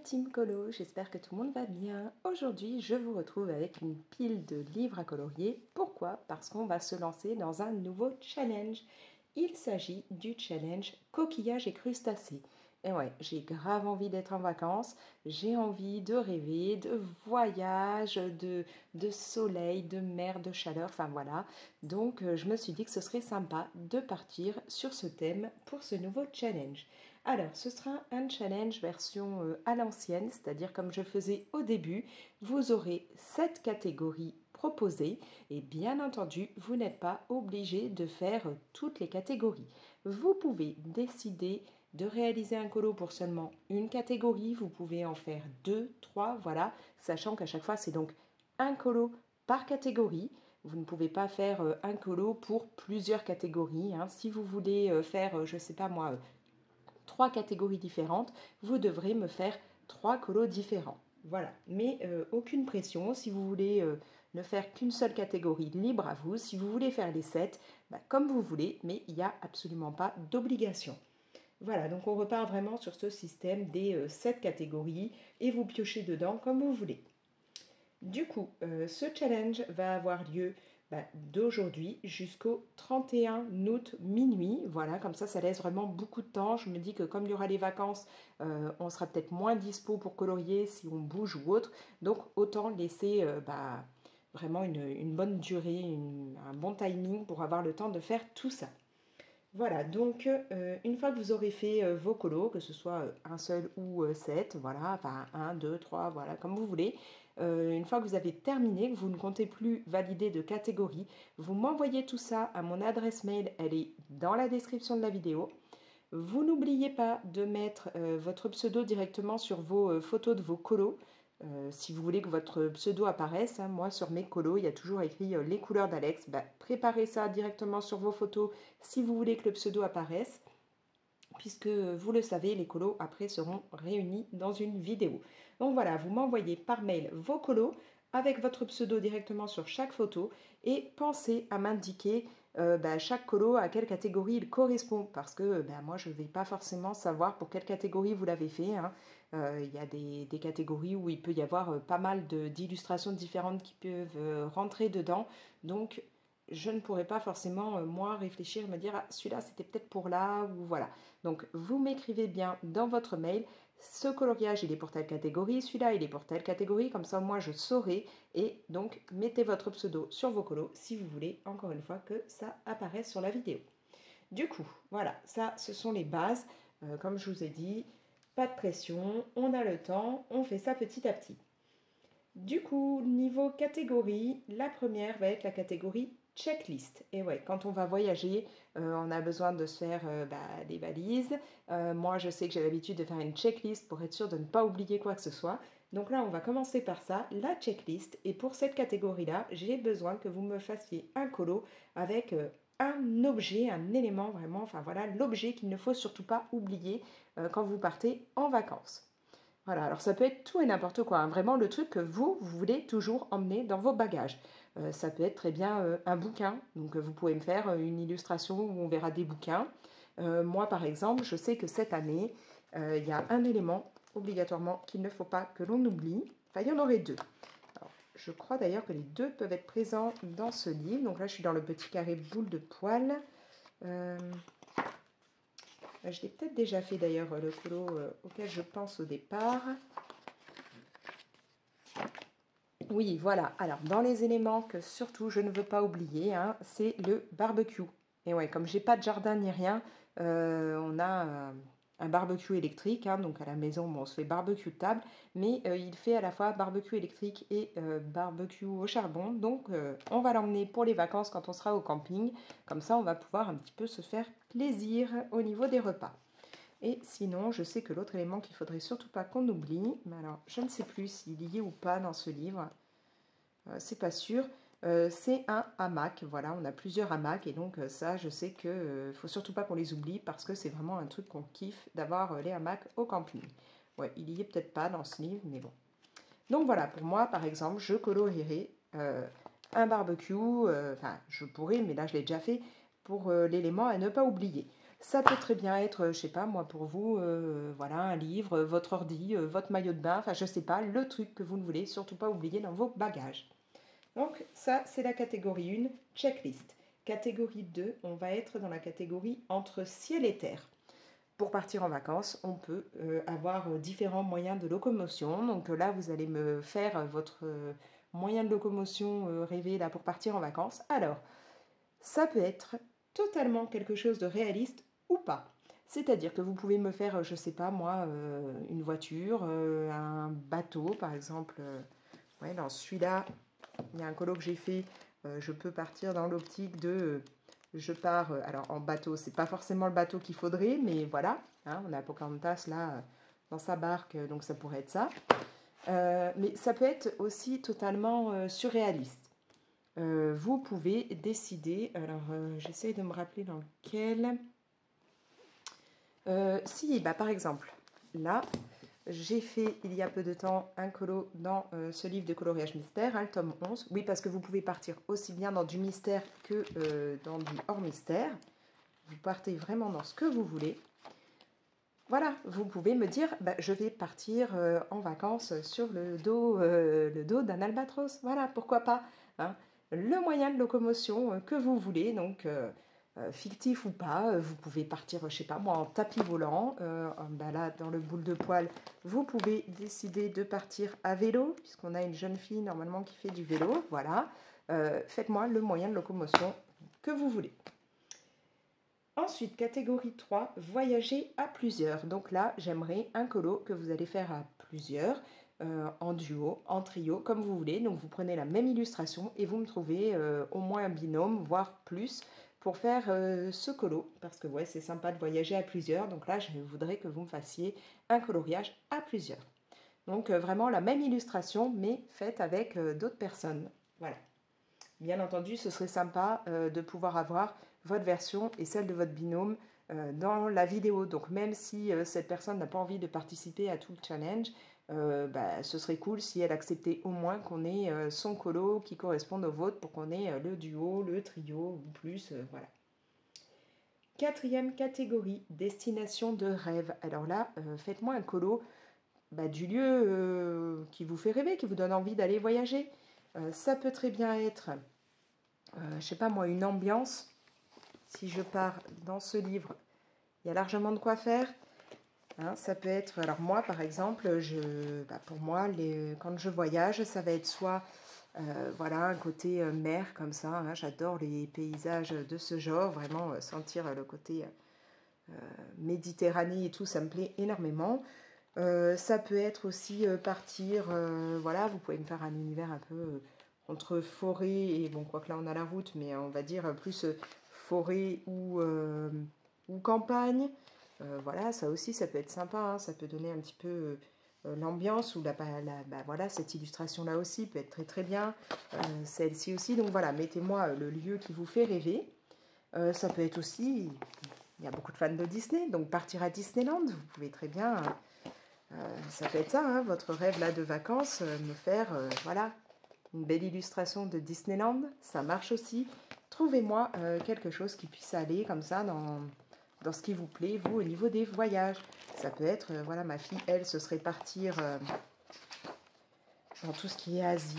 Team Colo, j'espère que tout le monde va bien. Aujourd'hui, je vous retrouve avec une pile de livres à colorier. Pourquoi? Parce qu'on va se lancer dans un nouveau challenge. Il s'agit du challenge coquillage et crustacés. Et ouais, j'ai grave envie d'être en vacances, j'ai envie de rêver, de voyage, de soleil, de mer, de chaleur, enfin voilà. Donc je me suis dit que ce serait sympa de partir sur ce thème pour ce nouveau challenge. Alors, ce sera un challenge version à l'ancienne, c'est-à-dire comme je faisais au début, vous aurez 7 catégories proposées et bien entendu, vous n'êtes pas obligé de faire toutes les catégories. Vous pouvez décider de réaliser un colo pour seulement une catégorie, vous pouvez en faire 2, 3, voilà, sachant qu'à chaque fois, c'est donc un colo par catégorie. Vous ne pouvez pas faire un colo pour plusieurs catégories, hein. Si vous voulez faire, je ne sais pas moi, 3 catégories différentes, vous devrez me faire 3 colos différents. Voilà, mais aucune pression. Si vous voulez ne faire qu'une seule catégorie, libre à vous. Si vous voulez faire les 7, comme vous voulez, mais il n'y a absolument pas d'obligation. Voilà, donc on repart vraiment sur ce système des 7 catégories et vous piochez dedans comme vous voulez. Du coup, ce challenge va avoir lieu d'aujourd'hui jusqu'au 31 août minuit. Voilà, comme ça laisse vraiment beaucoup de temps. Je me dis que comme il y aura les vacances, on sera peut-être moins dispo pour colorier si on bouge ou autre. Donc autant laisser vraiment une bonne durée, un bon timing pour avoir le temps de faire tout ça. Voilà, donc une fois que vous aurez fait vos colos, que ce soit un seul ou 7, voilà, enfin 1, 2, 3, voilà, comme vous voulez, une fois que vous avez terminé, que vous ne comptez plus valider de catégorie, vous m'envoyez tout ça à mon adresse mail, elle est dans la description de la vidéo. Vous n'oubliez pas de mettre votre pseudo directement sur vos photos de vos colos. Si vous voulez que votre pseudo apparaisse, hein, moi sur mes colos, il y a toujours écrit les couleurs d'Alex. Préparez ça directement sur vos photos si vous voulez que le pseudo apparaisse, puisque vous le savez, les colos après seront réunis dans une vidéo. Donc voilà, vous m'envoyez par mail vos colos avec votre pseudo directement sur chaque photo et pensez à m'indiquer chaque colo à quelle catégorie il correspond, parce que moi je ne vais pas forcément savoir pour quelle catégorie vous l'avez fait, hein. Il y a des catégories où il peut y avoir pas mal d'illustrations différentes qui peuvent rentrer dedans, donc je ne pourrais pas forcément, moi, réfléchir, me dire, ah, celui-là, c'était peut-être pour là, ou voilà. Donc, vous m'écrivez bien dans votre mail, ce coloriage, il est pour telle catégorie, celui-là, il est pour telle catégorie, comme ça, moi, je saurai. Et donc, mettez votre pseudo sur vos colos, si vous voulez, encore une fois, que ça apparaisse sur la vidéo. Du coup, voilà, ça, ce sont les bases. Comme je vous ai dit, pas de pression, on a le temps, on fait ça petit à petit. Du coup, niveau catégorie, la première va être la catégorie checklist. Et ouais, quand on va voyager, on a besoin de se faire des valises. Moi, je sais que j'ai l'habitude de faire une checklist pour être sûr de ne pas oublier quoi que ce soit. Donc là, on va commencer par ça, la checklist. Et pour cette catégorie-là, j'ai besoin que vous me fassiez un colo avec un objet, un élément vraiment, enfin voilà, l'objet qu'il ne faut surtout pas oublier quand vous partez en vacances. Voilà, alors ça peut être tout et n'importe quoi, hein. Vraiment le truc que vous voulez toujours emmener dans vos bagages. Ça peut être très bien un bouquin, donc vous pouvez me faire une illustration où on verra des bouquins. Moi par exemple, je sais que cette année, il y a un élément obligatoirement qu'il ne faut pas que l'on oublie. Enfin, il y en aurait deux. Alors, je crois d'ailleurs que les deux peuvent être présents dans ce livre. Donc là, je suis dans le petit carré boule de poil. Je l'ai peut-être déjà fait d'ailleurs, le colo auquel je pense au départ. Oui, voilà. Alors, dans les éléments que surtout je ne veux pas oublier, hein, c'est le barbecue. Et ouais, comme j'ai pas de jardin ni rien, on a un barbecue électrique. Hein, donc à la maison, bon, on se fait barbecue de table, mais il fait à la fois barbecue électrique et barbecue au charbon. Donc, on va l'emmener pour les vacances quand on sera au camping. Comme ça, on va pouvoir un petit peu se faire plaisir au niveau des repas. Et sinon, je sais que l'autre élément qu'il faudrait surtout pas qu'on oublie, mais alors je ne sais plus s'il y est ou pas dans ce livre, c'est pas sûr, c'est un hamac. Voilà, on a plusieurs hamacs et donc ça, je sais que faut surtout pas qu'on les oublie parce que c'est vraiment un truc qu'on kiffe d'avoir les hamacs au camping. Ouais, il y est peut-être pas dans ce livre, mais bon. Donc voilà, pour moi, par exemple, je colorierai un barbecue, enfin, je pourrais, mais là, je l'ai déjà fait, pour l'élément à ne pas oublier. Ça peut très bien être, je sais pas moi, pour vous, voilà, un livre, votre ordi, votre maillot de bain, enfin je sais pas, le truc que vous ne voulez surtout pas oublier dans vos bagages. Donc ça, c'est la catégorie 1, checklist. Catégorie 2, on va être dans la catégorie entre ciel et terre. Pour partir en vacances, on peut avoir différents moyens de locomotion. Donc là, vous allez me faire votre moyen de locomotion rêvé là pour partir en vacances. Alors, ça peut être totalement quelque chose de réaliste ou pas. C'est-à-dire que vous pouvez me faire, je sais pas moi, une voiture, un bateau par exemple. Ouais, dans celui-là, il y a un colo que j'ai fait. Je peux partir dans l'optique de je pars, alors en bateau, c'est pas forcément le bateau qu'il faudrait, mais voilà, hein, on a Pocahontas là dans sa barque, donc ça pourrait être ça. Mais ça peut être aussi totalement surréaliste. Vous pouvez décider, alors j'essaye de me rappeler dans lequel. Si, bah, par exemple, là, j'ai fait il y a peu de temps un colo dans ce livre de coloriage mystère, hein, le tome 11. Oui, parce que vous pouvez partir aussi bien dans du mystère que dans du hors mystère. Vous partez vraiment dans ce que vous voulez. Voilà, vous pouvez me dire, bah, je vais partir en vacances sur le dos d'un albatros. Voilà, pourquoi pas, hein. Le moyen de locomotion que vous voulez, donc fictif ou pas, vous pouvez partir, je sais pas moi, en tapis volant. Bah là, dans le boule de poil, vous pouvez décider de partir à vélo, puisqu'on a une jeune fille normalement qui fait du vélo. Voilà, faites-moi le moyen de locomotion que vous voulez. Ensuite, catégorie 3, voyager à plusieurs. Donc là, j'aimerais un colo que vous allez faire à plusieurs, en duo, en trio, comme vous voulez. Donc vous prenez la même illustration et vous me trouvez au moins un binôme, voire plus, pour faire ce colo. Parce que ouais, c'est sympa de voyager à plusieurs. Donc là, je voudrais que vous me fassiez un coloriage à plusieurs. Donc vraiment la même illustration, mais faite avec d'autres personnes. Voilà. Bien entendu, ce serait sympa de pouvoir avoir votre version et celle de votre binôme dans la vidéo. Donc même si cette personne n'a pas envie de participer à tout le challenge, bah, ce serait cool si elle acceptait au moins qu'on ait son colo qui corresponde au vôtre pour qu'on ait le duo, le trio ou plus. Voilà. Quatrième catégorie, destination de rêve. Alors là, faites-moi un colo bah, du lieu qui vous fait rêver, qui vous donne envie d'aller voyager. Ça peut très bien être je sais pas moi, une ambiance. Si je pars dans ce livre, il y a largement de quoi faire. Hein, ça peut être, alors moi par exemple, pour moi, quand je voyage, ça va être soit voilà, un côté mer comme ça. Hein, j'adore les paysages de ce genre, vraiment sentir le côté Méditerranée et tout, ça me plaît énormément. Ça peut être aussi partir, voilà, vous pouvez me faire un univers un peu entre forêt et, bon, quoique là on a la route, mais on va dire plus forêt ou campagne. Voilà, ça aussi, ça peut être sympa, hein, ça peut donner un petit peu l'ambiance, ou bah, voilà, cette illustration-là aussi peut être très très bien, celle-ci aussi. Donc voilà, mettez-moi le lieu qui vous fait rêver. Ça peut être aussi, il y a beaucoup de fans de Disney, donc partir à Disneyland, vous pouvez très bien... ça peut être ça, hein, votre rêve là de vacances, me faire voilà, une belle illustration de Disneyland, ça marche aussi. Trouvez-moi quelque chose qui puisse aller comme ça dans ce qui vous plaît, vous, au niveau des voyages. Ça peut être, voilà, ma fille, elle, ce serait partir dans tout ce qui est Asie,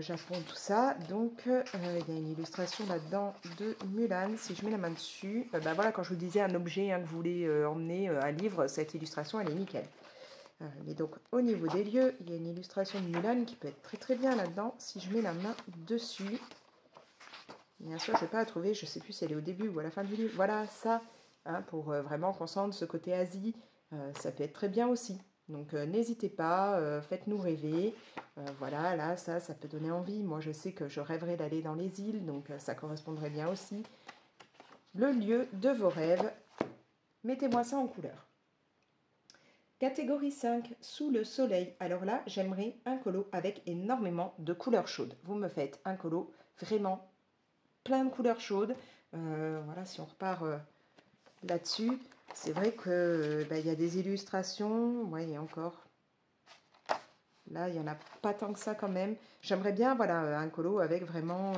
Japon, tout ça. Donc, il y a une illustration là-dedans de Mulan. Si je mets la main dessus, bah voilà, quand je vous disais un objet hein, que vous voulez emmener, un livre, cette illustration, elle est nickel. Mais donc au niveau des lieux, il y a une illustration de Mulan qui peut être très très bien là-dedans. Si je mets la main dessus, bien sûr je ne vais pas la trouver, je ne sais plus si elle est au début ou à la fin du livre. Voilà ça, hein, pour vraiment qu'on sente ce côté Asie, ça peut être très bien aussi. Donc n'hésitez pas, faites-nous rêver. Voilà, là ça peut donner envie. Moi je sais que je rêverais d'aller dans les îles, donc ça correspondrait bien aussi. Le lieu de vos rêves, mettez-moi ça en couleur. Catégorie 5, sous le soleil. Alors là, j'aimerais un colo avec énormément de couleurs chaudes. Vous me faites un colo vraiment plein de couleurs chaudes. Voilà, si on repart là-dessus, c'est vrai que y a des illustrations. Ouais, et encore. Là, il n'y en a pas tant que ça quand même. J'aimerais bien, voilà, un colo avec vraiment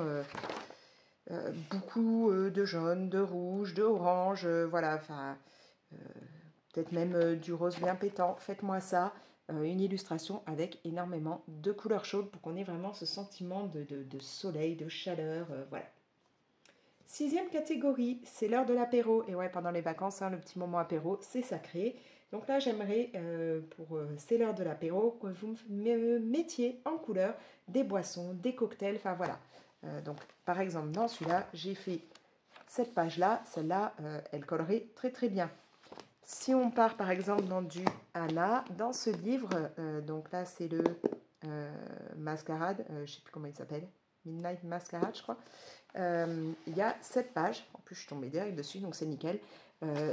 beaucoup de jaune, de rouge, de orange, voilà, enfin, peut-être même du rose bien pétant. Faites-moi ça, une illustration avec énormément de couleurs chaudes pour qu'on ait vraiment ce sentiment de soleil, de chaleur, voilà. 6e catégorie, c'est l'heure de l'apéro. Et ouais, pendant les vacances, hein, le petit moment apéro, c'est sacré. Donc là, j'aimerais, c'est l'heure de l'apéro, que vous me mettiez en couleur des boissons, des cocktails, enfin voilà. Donc, par exemple, dans celui-là, j'ai fait cette page-là. Celle-là, elle collerait très très bien. Si on part, par exemple, dans du Anna, dans ce livre, donc là, c'est le Masquerade, je ne sais plus comment il s'appelle, Midnight Masquerade, je crois. Il y a 7 pages, en plus je suis tombée direct dessus, donc c'est nickel.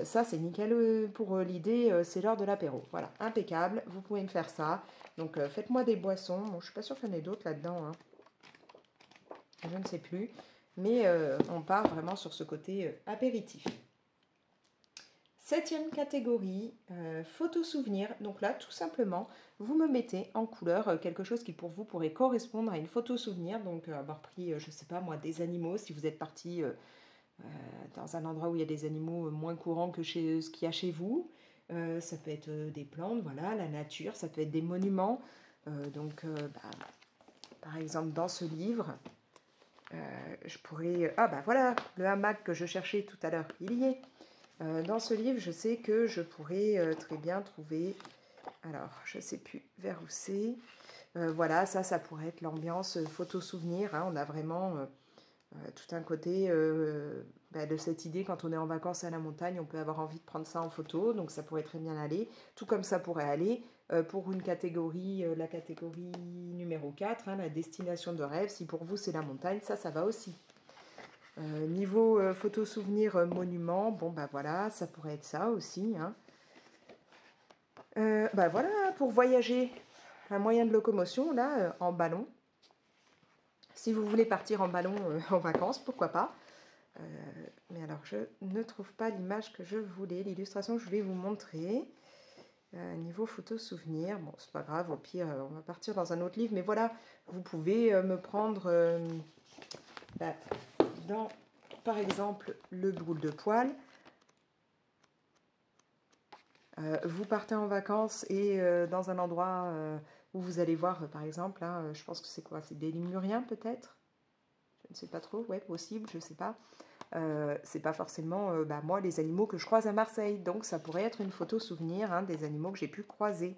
Ça c'est nickel pour l'idée, c'est l'heure de l'apéro. Voilà, impeccable, vous pouvez me faire ça. Donc faites-moi des boissons, bon, je ne suis pas sûre qu'il y en ait d'autres là-dedans, hein. Je ne sais plus, mais on part vraiment sur ce côté apéritif. 7e catégorie, photos souvenirs. Donc là, tout simplement, vous me mettez en couleur quelque chose qui pour vous pourrait correspondre à une photo souvenir. Donc avoir pris, je ne sais pas moi, des animaux, si vous êtes parti dans un endroit où il y a des animaux moins courants que ce qu'il y a chez vous. Ça peut être des plantes, voilà, la nature, ça peut être des monuments. Par exemple, dans ce livre, je pourrais... Ah bah voilà, le hamac que je cherchais tout à l'heure, il y est. Dans ce livre, je sais que je pourrais très bien trouver, alors je ne sais plus vers où c'est, voilà, ça pourrait être l'ambiance photo-souvenir, hein. On a vraiment tout un côté de cette idée, quand on est en vacances à la montagne, on peut avoir envie de prendre ça en photo, donc ça pourrait très bien aller, tout comme ça pourrait aller pour une catégorie, la catégorie numéro 4, hein, la destination de rêve. Si pour vous c'est la montagne, ça va aussi. Niveau photo souvenir monument, bon bah voilà, ça pourrait être ça aussi, hein. Bah voilà, pour voyager, un moyen de locomotion là, en ballon. Si vous voulez partir en ballon en vacances, pourquoi pas. Mais alors je ne trouve pas l'image que je voulais, l'illustration que je voulais vous montrer. Niveau photo souvenir, bon c'est pas grave, au pire on va partir dans un autre livre, mais voilà, vous pouvez me prendre dans par exemple le boule de poil. Vous partez en vacances et dans un endroit où vous allez voir, par exemple, hein, je pense que c'est quoi? C'est des lémuriens peut-être? Je ne sais pas trop, ouais, possible, je ne sais pas. C'est pas forcément, moi, les animaux que je croise à Marseille. Donc, ça pourrait être une photo souvenir, hein, des animaux que j'ai pu croiser.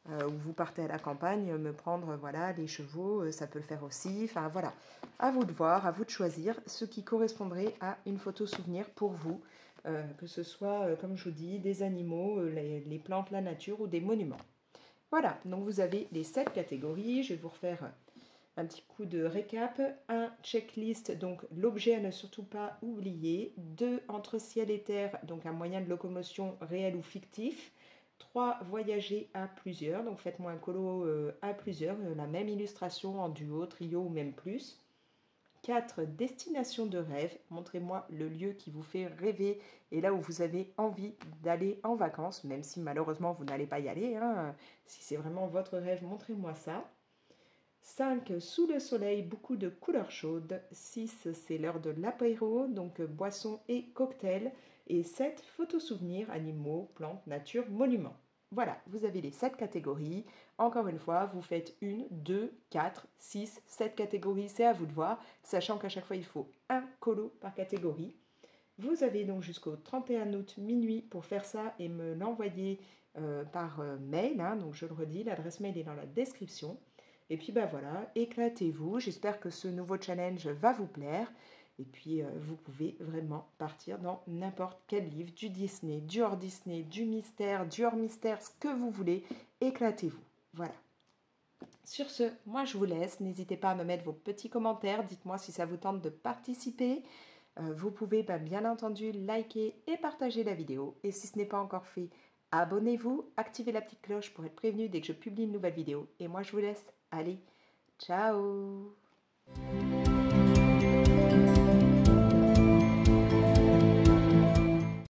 Ou vous partez à la campagne, me prendre, voilà, les chevaux, ça peut le faire aussi. Enfin, voilà. À vous de voir, à vous de choisir ce qui correspondrait à une photo souvenir pour vous. Que ce soit, comme je vous dis, des animaux, les plantes, la nature ou des monuments. Voilà, donc vous avez les 7 catégories. Je vais vous refaire un petit coup de récap. 1, checklist, donc l'objet à ne surtout pas oublier. 2, entre ciel et terre, donc un moyen de locomotion réel ou fictif. 3, voyager à plusieurs, donc faites-moi un colo à plusieurs, la même illustration en duo, trio ou même plus. 4, destination de rêve, montrez-moi le lieu qui vous fait rêver et là où vous avez envie d'aller en vacances, même si malheureusement vous n'allez pas y aller, hein. Si c'est vraiment votre rêve, montrez-moi ça. 5, sous le soleil, beaucoup de couleurs chaudes. 6, c'est l'heure de l'apéro, donc boissons et cocktails. Et 7, photos souvenirs, animaux, plantes, nature, monuments. Voilà, vous avez les 7 catégories. Encore une fois, vous faites 1, 2, 4, 6, 7 catégories, c'est à vous de voir, sachant qu'à chaque fois, il faut un colo par catégorie. Vous avez donc jusqu'au 31 août minuit pour faire ça et me l'envoyer par mail, hein. Donc je le redis, l'adresse mail est dans la description. Et puis voilà, éclatez-vous. J'espère que ce nouveau challenge va vous plaire. Et puis vous pouvez vraiment partir dans n'importe quel livre, du Disney, du hors Disney, du mystère, du hors mystère, ce que vous voulez. Éclatez-vous. Voilà. Sur ce, moi je vous laisse. N'hésitez pas à me mettre vos petits commentaires. Dites-moi si ça vous tente de participer. Vous pouvez bien entendu liker et partager la vidéo. Et si ce n'est pas encore fait, abonnez-vous, activez la petite cloche pour être prévenu dès que je publie une nouvelle vidéo. Et moi je vous laisse. Allez, ciao!